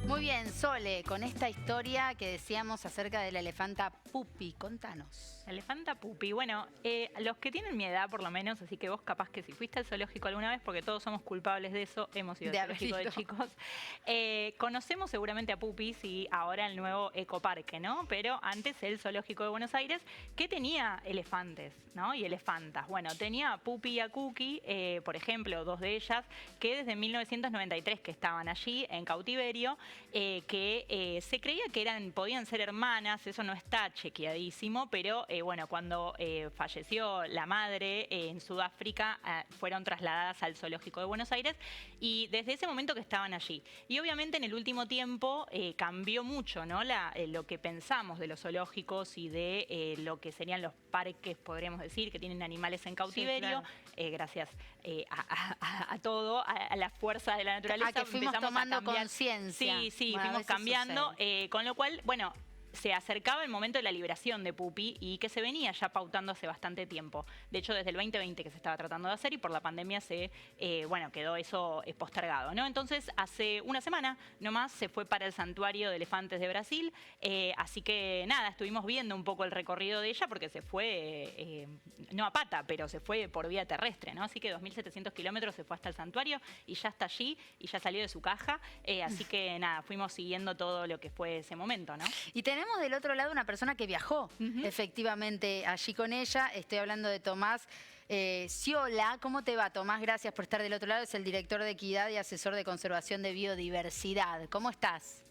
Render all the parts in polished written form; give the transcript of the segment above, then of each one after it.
Muy bien, Sole, con esta historia que decíamos acerca de la elefanta Pupi, contanos. La elefanta Pupi. Bueno, los que tienen mi edad por lo menos, así que vos capaz que si fuiste al zoológico alguna vez, porque todos somos culpables de eso, hemos ido al zoológico de chicos, conocemos seguramente a Pupi, sí, ahora el nuevo ecoparque, ¿no? Pero antes el zoológico de Buenos Aires, que tenía elefantes, ¿no? Y elefantas. Bueno, tenía a Pupi y a Cookie, por ejemplo, dos de ellas, que desde 1993 que estaban allí en cautiverio, que se creía que podían ser hermanas, eso no está chequeadísimo, pero bueno, cuando falleció la madre en Sudáfrica, fueron trasladadas al zoológico de Buenos Aires y desde ese momento que estaban allí. Y obviamente en el último tiempo cambió mucho, ¿no? Lo que pensamos de los zoológicos y de lo que serían los parques, podríamos decir, que tienen animales en cautiverio, sí, claro. Gracias a todo, a la fuerza de la naturaleza. Que fuimos tomando conciencia. Sí, bueno, fuimos cambiando, con lo cual, bueno, se acercaba el momento de la liberación de Pupi y que se venía ya pautando hace bastante tiempo. De hecho, desde el 2020 que se estaba tratando de hacer y por la pandemia bueno, quedó eso postergado, ¿no? Entonces, hace una semana nomás se fue para el Santuario de Elefantes de Brasil, así que nada, estuvimos viendo un poco el recorrido de ella porque se fue, no a pata, pero se fue por vía terrestre, ¿no? Así que 2.700 kilómetros se fue hasta el santuario y ya está allí y ya salió de su caja, así que nada, fuimos siguiendo todo lo que fue ese momento, ¿no? Y tenemos del otro lado una persona que viajó efectivamente allí con ella. Estoy hablando de Tomás Ciola. ¿Cómo te va, Tomás? Gracias por estar del otro lado. Es el director de Equidad y asesor de conservación de biodiversidad. ¿Cómo estás?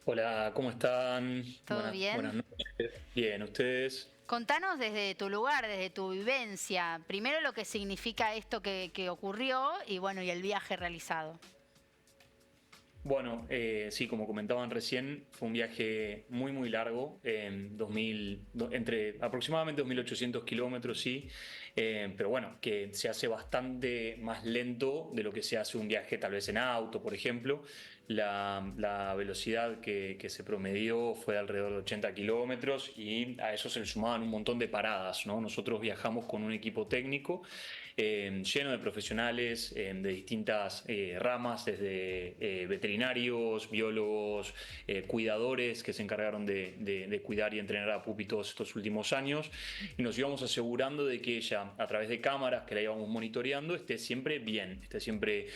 Hola, ¿cómo están? ¿Todo bien? Buenas noches. Bien, ¿ustedes? Contanos desde tu lugar, desde tu vivencia. Primero lo que significa esto que ocurrió y bueno, y el viaje realizado. Bueno, sí, como comentaban recién, fue un viaje muy largo, entre aproximadamente 2.800 kilómetros, sí, pero bueno, que se hace bastante más lento de lo que se hace un viaje tal vez en auto, por ejemplo. La velocidad que se promedió fue de alrededor de 80 kilómetros y a eso se le sumaban un montón de paradas, ¿no? Nosotros viajamos con un equipo técnico lleno de profesionales de distintas ramas, desde veterinarios, biólogos, cuidadores que se encargaron de cuidar y entrenar a Pupi todos estos últimos años, y nos íbamos asegurando de que ella, a través de cámaras que la íbamos monitoreando, esté siempre bien, esté siempre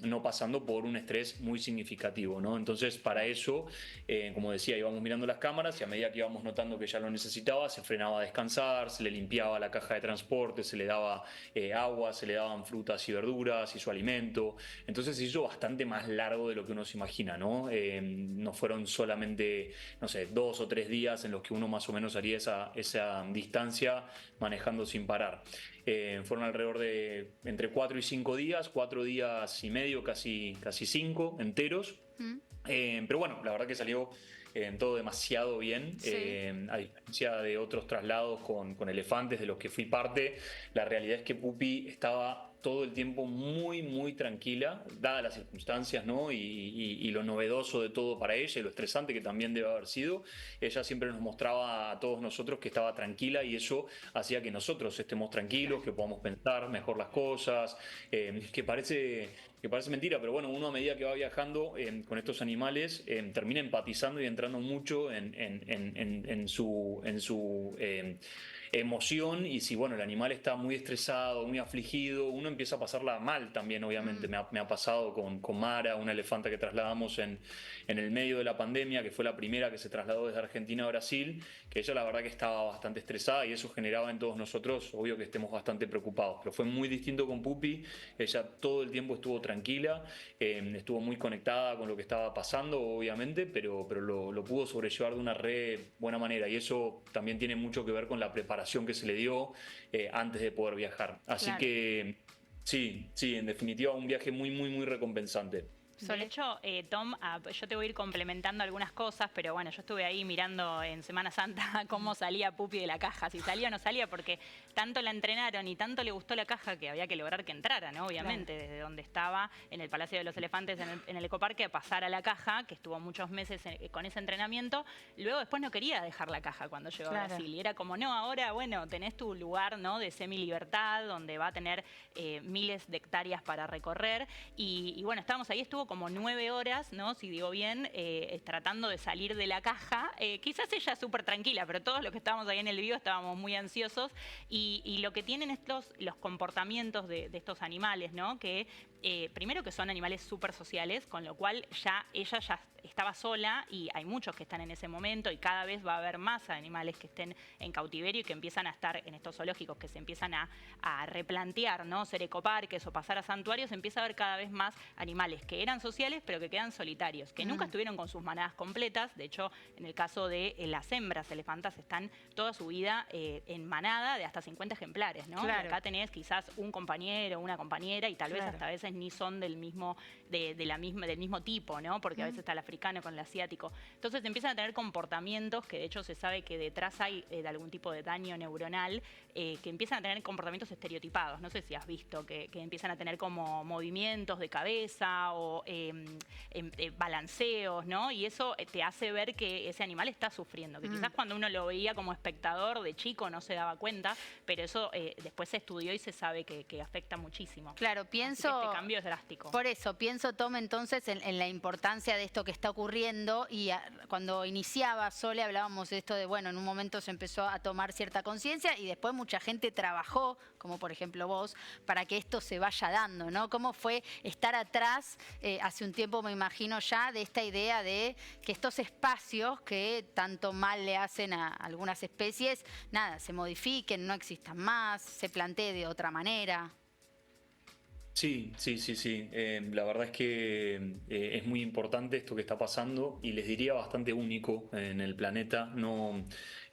no pasando por un estrés muy significativo, ¿no? Entonces, para eso, como decía, íbamos mirando las cámaras y a medida que íbamos notando que ya lo necesitaba, se frenaba a descansar, se le limpiaba la caja de transporte, se le daba agua, se le daban frutas y verduras y su alimento. Entonces se hizo bastante más largo de lo que uno se imagina, ¿no? No fueron solamente, no sé, 2 o 3 días en los que uno más o menos haría esa distancia manejando sin parar. Fueron alrededor de entre 4 y 5 días, 4 días y medio, casi 5 enteros. Pero bueno, la verdad que salió todo demasiado bien, sí. A diferencia de otros traslados con elefantes de los que fui parte, la realidad es que Pupi estaba todo el tiempo muy tranquila, dadas las circunstancias, ¿no? Y lo novedoso de todo para ella y lo estresante que también debe haber sido. Ella siempre nos mostraba a todos nosotros que estaba tranquila y eso hacía que nosotros estemos tranquilos, que podamos pensar mejor las cosas, que parece mentira, pero bueno, uno a medida que va viajando con estos animales termina empatizando y entrando mucho en su emoción, y si bueno, el animal está muy estresado, muy afligido, uno empieza a pasarla mal también, obviamente. Me ha pasado con Mara, una elefanta que trasladamos en el medio de la pandemia, que fue la primera que se trasladó desde Argentina a Brasil, que ella la verdad que estaba bastante estresada y eso generaba en todos nosotros, obvio, que estemos bastante preocupados, pero fue muy distinto con Pupi. Ella todo el tiempo estuvo tranquila, estuvo muy conectada con lo que estaba pasando, obviamente, pero lo pudo sobrellevar de una buena manera, y eso también tiene mucho que ver con la preparación que se le dio antes de poder viajar. Así claro. Que sí, en definitiva un viaje muy recompensante. De hecho, Tom, yo te voy a ir complementando algunas cosas, pero bueno, yo estuve ahí mirando en Semana Santa cómo salía Pupi de la caja, si salía o no salía, porque tanto la entrenaron y tanto le gustó la caja que había que lograr que entrara, ¿no? Obviamente, claro. Desde donde estaba, en el Palacio de los Elefantes, en el ecoparque, a pasar a la caja, que estuvo muchos meses con ese entrenamiento. Luego después no quería dejar la caja cuando llegó a Brasil. Y era como, no, ahora, bueno, tenés tu lugar, ¿no?, de semi-libertad, donde va a tener miles de hectáreas para recorrer. Y bueno, estábamos ahí, estuvo estuvo como 9 horas, ¿no? Si digo bien, tratando de salir de la caja. Quizás ella súper tranquila, pero todos los que estábamos ahí en el vivo estábamos muy ansiosos. Y lo que tienen los comportamientos de estos animales, ¿no? Que primero que son animales súper sociales, con lo cual ella ya estaba sola y hay muchos que están en ese momento y cada vez va a haber más animales que estén en cautiverio y que empiezan a estar en estos zoológicos, que se empiezan a replantear, ¿no? Ser ecoparques o pasar a santuarios, empieza a haber cada vez más animales que eran sociales pero que quedan solitarios, que nunca estuvieron con sus manadas completas. De hecho, en el caso de las hembras elefantas están toda su vida en manada de hasta 50 ejemplares, ¿no? Claro. Acá tenés quizás un compañero, una compañera y tal vez hasta a veces ni son del mismo tipo, ¿no? Porque a veces está el africano con el asiático. Entonces empiezan a tener comportamientos que de hecho se sabe que detrás hay de algún tipo de daño neuronal, que empiezan a tener comportamientos estereotipados. No sé si has visto que empiezan a tener como movimientos de cabeza o balanceos, ¿no? Y eso te hace ver que ese animal está sufriendo, que quizás cuando uno lo veía como espectador de chico no se daba cuenta, pero eso después se estudió y se sabe que afecta muchísimo. Claro, pienso... Así que este cambio es drástico. Por eso, pienso, Tom, entonces en la importancia de esto que está ocurriendo y cuando iniciaba Sole hablábamos de esto de, bueno, en un momento se empezó a tomar cierta conciencia y después mucha gente trabajó, como por ejemplo vos, para que esto se vaya dando, ¿no? ¿Cómo fue estar atrás, hace un tiempo me imagino ya, de esta idea de que estos espacios que tanto mal le hacen a algunas especies, nada, se modifiquen, no existan más, se plantee de otra manera? Sí. La verdad es que es muy importante esto que está pasando y les diría bastante único en el planeta,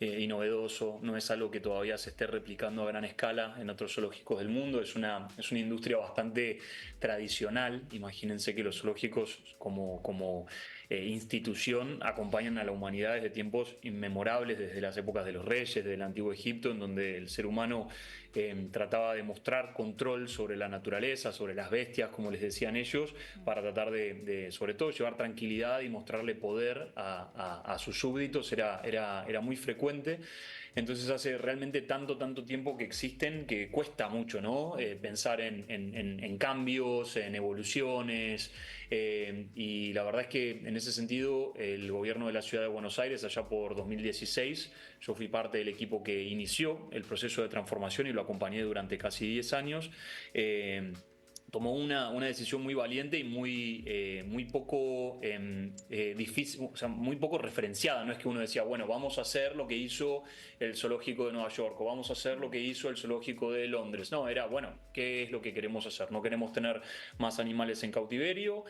y novedoso. No es algo que todavía se esté replicando a gran escala en otros zoológicos del mundo. Es una industria bastante tradicional. Imagínense que los zoológicos como institución acompañan a la humanidad desde tiempos inmemorables, desde las épocas de los reyes, del antiguo Egipto, en donde el ser humano trataba de mostrar control sobre la naturaleza, sobre las bestias, como les decían ellos, para tratar de sobre todo, llevar tranquilidad y mostrarle poder a sus súbditos. Era muy frecuente. Entonces hace realmente tanto tiempo que existen que cuesta mucho, ¿no? Pensar en cambios, en evoluciones, y la verdad es que en ese sentido el gobierno de la ciudad de Buenos Aires, allá por 2016, yo fui parte del equipo que inició el proceso de transformación y lo acompañé durante casi 10 años. Tomó una decisión muy valiente y muy poco difícil, o sea, muy poco referenciada. No es que uno decía, bueno, vamos a hacer lo que hizo el zoológico de Nueva York o vamos a hacer lo que hizo el zoológico de Londres. No, era, bueno, ¿qué es lo que queremos hacer? No queremos tener más animales en cautiverio,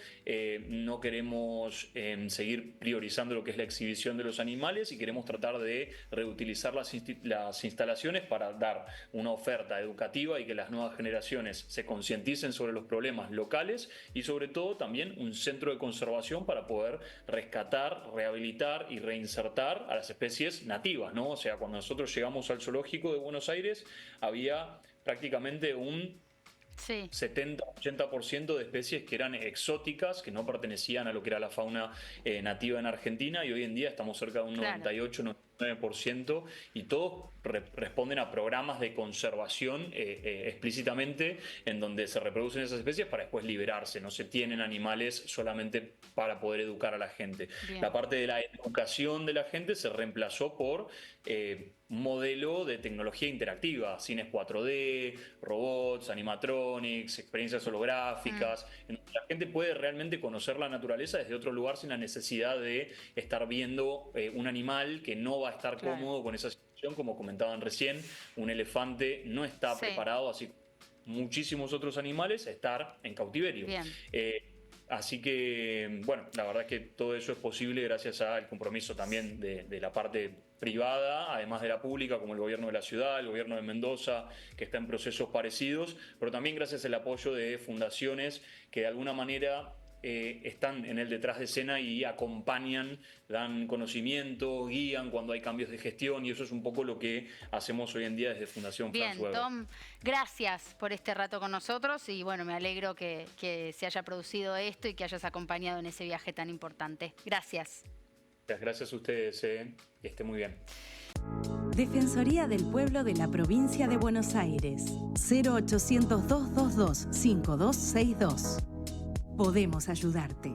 no queremos seguir priorizando lo que es la exhibición de los animales y queremos tratar de reutilizar las instalaciones para dar una oferta educativa y que las nuevas generaciones se concienticen sobre los problemas locales y sobre todo también un centro de conservación para poder rescatar, rehabilitar y reinsertar a las especies nativas, ¿no? O sea, cuando nosotros llegamos al zoológico de Buenos Aires había prácticamente un 70-80% de especies que eran exóticas, que no pertenecían a lo que era la fauna nativa en Argentina, y hoy en día estamos cerca de un 98-99%, y todos responden a programas de conservación explícitamente, en donde se reproducen esas especies para después liberarse. No se tienen animales solamente para poder educar a la gente. Bien. La parte de la educación de la gente se reemplazó por un modelo de tecnología interactiva, cines 4D, robots, animatronics, experiencias holográficas, en donde la gente puede realmente conocer la naturaleza desde otro lugar sin la necesidad de estar viendo un animal que no va a estar cómodo con esa situación. Como comentaban recién, un elefante no está preparado, así como muchísimos otros animales, a estar en cautiverio. Así que, bueno, la verdad es que todo eso es posible gracias al compromiso también de la parte privada, además de la pública, como el gobierno de la ciudad, el gobierno de Mendoza, que está en procesos parecidos, pero también gracias al apoyo de fundaciones que de alguna manera están en el detrás de escena y acompañan, dan conocimiento, guían cuando hay cambios de gestión, y eso es un poco lo que hacemos hoy en día desde Fundación Franz Weber. Bien, Tom, gracias por este rato con nosotros y bueno, me alegro que se haya producido esto y que hayas acompañado en ese viaje tan importante. Gracias. Gracias a ustedes, que esté muy bien. Defensoría del Pueblo de la Provincia de Buenos Aires. 0800 222 5262. podemos ayudarte.